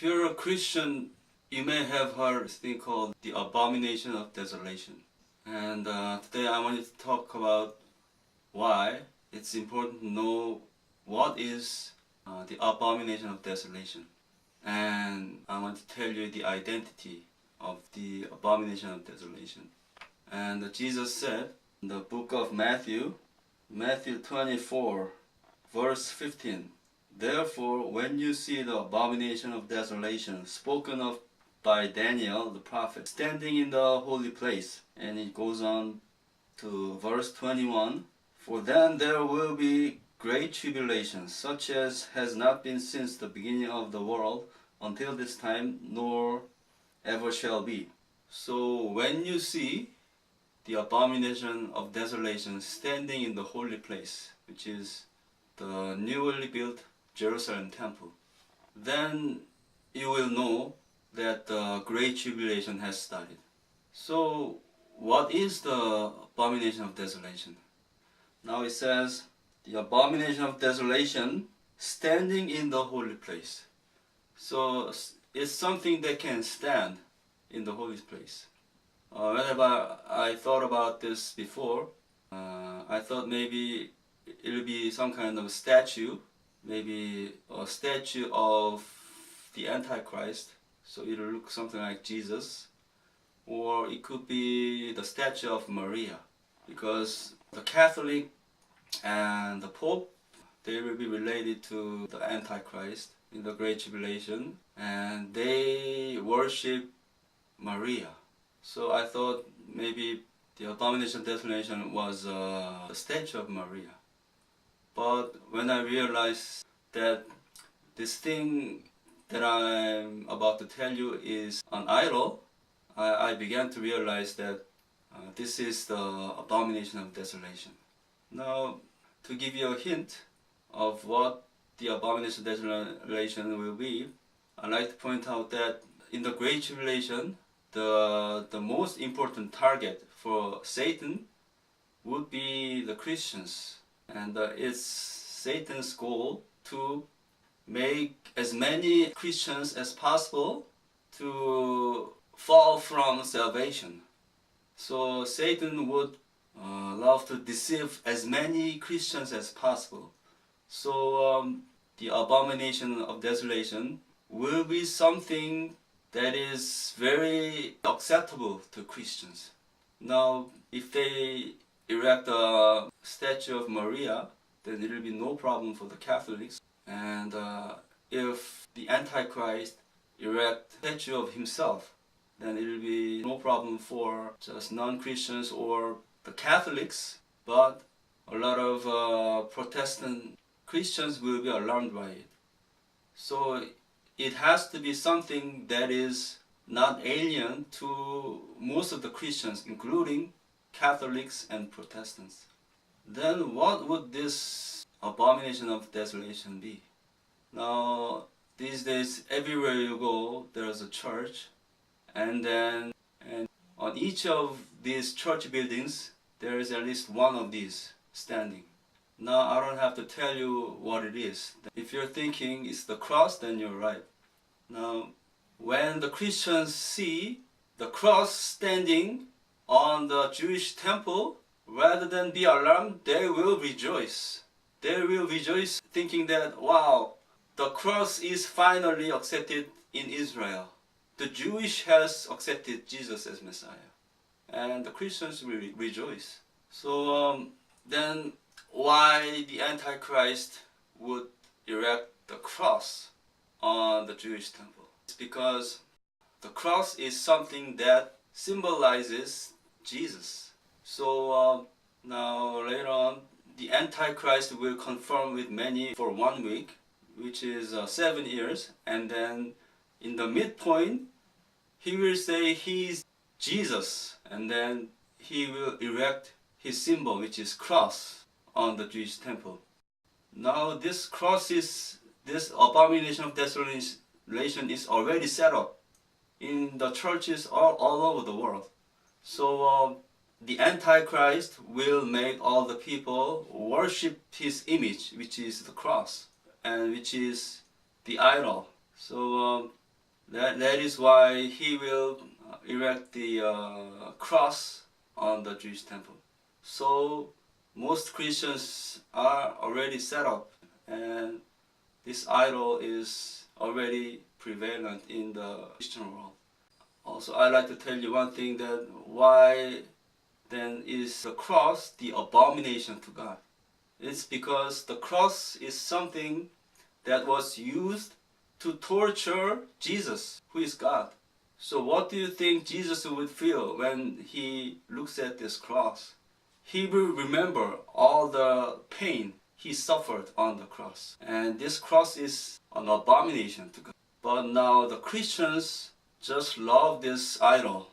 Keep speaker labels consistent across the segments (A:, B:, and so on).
A: If you're a Christian, you may have heard this thing called the Abomination of Desolation. And today I wanted to talk about why it's important to know what is the Abomination of Desolation. And I want to tell you the identity of the Abomination of Desolation. And Jesus said in the book of Matthew 24, verse 15, "Therefore, when you see the abomination of desolation spoken of by Daniel the prophet standing in the holy place," and it goes on to verse 21, "For then there will be great tribulation, such as has not been since the beginning of the world until this time, nor ever shall be." So when you see the abomination of desolation standing in the holy place, which is the newly built Jerusalem temple, then you will know that the Great Tribulation has started. So what is the Abomination of Desolation? Now it says, the Abomination of Desolation standing in the holy place. So it's something that can stand in the holy place. Whenever I thought about this before, I thought maybe it would be some kind of statue, maybe a statue of the Antichrist, so it will look something like Jesus, or it could be the statue of Maria, because the Catholic and the Pope, they will be related to the Antichrist in the Great Tribulation, and they worship Maria. So I thought maybe the Abomination of Desolation was a statue of Maria. But when I realized that this thing that I'm about to tell you is an idol, I began to realize that this is the Abomination of Desolation. Now, to give you a hint of what the Abomination of Desolation will be, I'd like to point out that in the Great Tribulation, the most important target for Satan would be the Christians. And it's Satan's goal to make as many Christians as possible to fall from salvation. So Satan would love to deceive as many Christians as possible. So the Abomination of Desolation will be something that is very acceptable to Christians. Now, if they erect a statue of Maria, then there will be no problem for the Catholics. And if the Antichrist erect a statue of himself, then it will be no problem for just non-Christians or the Catholics, but a lot of Protestant Christians will be alarmed by it. So it has to be something that is not alien to most of the Christians, including Catholics and Protestants. Then what would this Abomination of Desolation be? Now, these days, everywhere you go, there's a church, and on each of these church buildings, there is at least one of these standing. Now, I don't have to tell you what it is. If you're thinking it's the cross, then you're right. Now, when the Christians see the cross standing on the Jewish temple, rather than be alarmed, they will rejoice. They will rejoice thinking that, wow, the cross is finally accepted in Israel. The Jewish has accepted Jesus as Messiah. And the Christians will rejoice. So then why the Antichrist would erect the cross on the Jewish temple? It's because the cross is something that symbolizes Jesus. So now later on, the Antichrist will confirm with many for 1 week, which is 7 years, and then in the midpoint, he will say he's Jesus, and then he will erect his symbol, which is cross, on the Jewish temple. Now this this Abomination of Desolation is already set up in the churches all over the world. So the Antichrist will make all the people worship his image, which is the cross, and which is the idol. So That is why he will erect the cross on the Jewish temple. So most Christians are already set up, and this idol is already prevalent in the Christian world. Also, I'd like to tell you one thing, that why then is the cross the abomination to God? It's because the cross is something that was used to torture Jesus, who is God. So what do you think Jesus would feel when he looks at this cross? He will remember all the pain he suffered on the cross. And this cross is an abomination to God. But now the Christians just love this idol,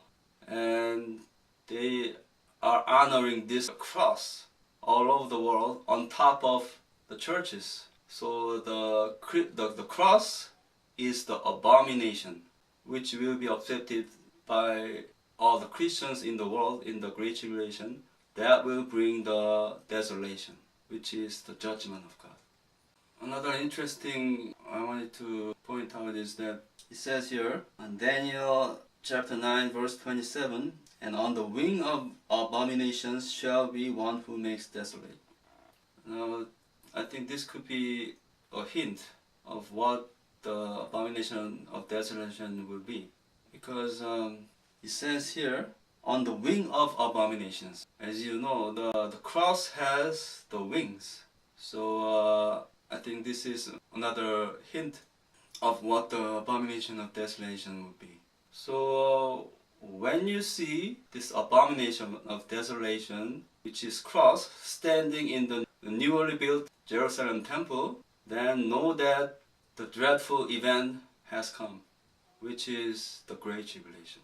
A: and they are honoring this cross all over the world on top of the churches. So the cross is the abomination which will be accepted by all the Christians in the world in the Great Tribulation. That will bring the desolation, which is the judgment of God. Another interesting I wanted to point out is that it says here in Daniel chapter 9 verse 27, and on the wing of abominations shall be one who makes desolate. Now I think this could be a hint of what the abomination of desolation will be, because it says here on the wing of abominations. As you know, the cross has the wings, so I think this is another hint of what the abomination of desolation would be. So when you see this abomination of desolation, which is cross, standing in the newly built Jerusalem temple, then know that the dreadful event has come, which is the Great Tribulation.